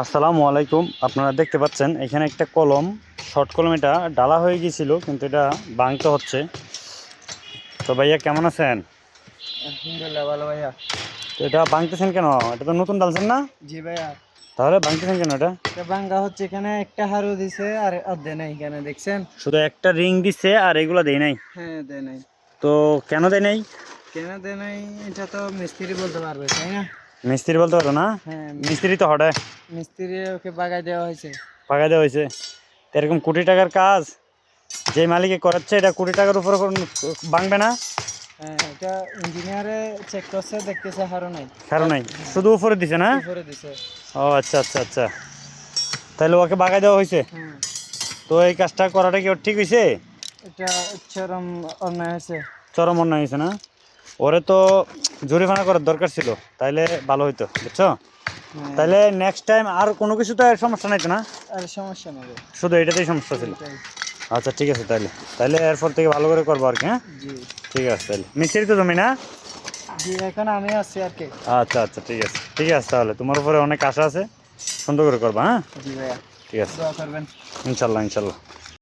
আসসালামু আলাইকুম। আপনারা দেখতে পাচ্ছেন এখানে একটা কলম, শর্ট কলম, এটা ডালা হয়ে গিয়েছিল কিন্তু এটা ভাঙতে হচ্ছে। তো ভাইয়া কেমন আছেন? আলহামদুলিল্লাহ ভালো ভাইয়া। তো এটা ভাঙতেছেন কেন? এটা তো নতুন ডালছেন না? জি ভাইয়া। তাহলে ভাঙতেছেন কেন এটা? এটা ভাঙ্গা হচ্ছে, এখানে একটা হারু দিছে আর অর্ধে নাই, এখানে দেখছেন? শুধু একটা রিং দিচ্ছে আর এগুলো দেয় নাই। হ্যাঁ দেয় নাই। তো কেন দেয় নাই? কেন দেয় নাই এটা তো মিস্ত্রি বলতে পারবে, তাই না? মিস্ত্রি বলতে পারো না? হ্যাঁ মিস্ত্রি তো হঠাৎ মিস্ত্রি ওকে বাগাই দেওয়া হয়েছে। পাকা দেওয়া হয়েছে। তো এরকম কোটি টাকার কাজ যে মালিকে করাচ্ছে, এটা কোটি টাকার উপরে ভাঙবে না? হ্যাঁ এটা ইঞ্জিনিয়ারে চেক করছে, দেখতেছে হারু নাই। কারণ নাই, শুধু উপরে দিছে না? উপরে দিছে। ও আচ্ছা আচ্ছা আচ্ছা, তাহলে ওকে বাগাই দেওয়া হয়েছে। হ্যাঁ তো এই কাজটা করাটা কি ওর ঠিক হয়েছে? এটা চরম অন্যায় হয়েছে। চরম অন্যায় হয়েছে না? ওরে তো জরিমানা করার দরকার ছিল, তাইলে ভালো হইতো, বুঝছো? হ্যাঁ, তাইলে নেক্সট টাইম আর কোনো কিছু তো আর সমস্যা নাই তো না? আর সমস্যা নেই। শুধু এটাতেই সমস্যা ছিল? এটাই। আচ্ছা ঠিক আছে, তাইলে তাইলে এরপর থেকে ভালো করে করবো আর কি। হ্যাঁ জি ঠিক আছে, তাহলে মিস্ত্রি তো তুমি না? জি, এখন আমি আছি আর কি। আচ্ছা আচ্ছা ঠিক আছে ঠিক আছে, তাহলে তোমার উপরে অনেক আশা আছে, সুন্দর করে করবা। হ্যাঁ জি ভাইয়া, ঠিক আছে, দোয়া করবেন। ইনশাল্লাহ ইনশাল্লাহ।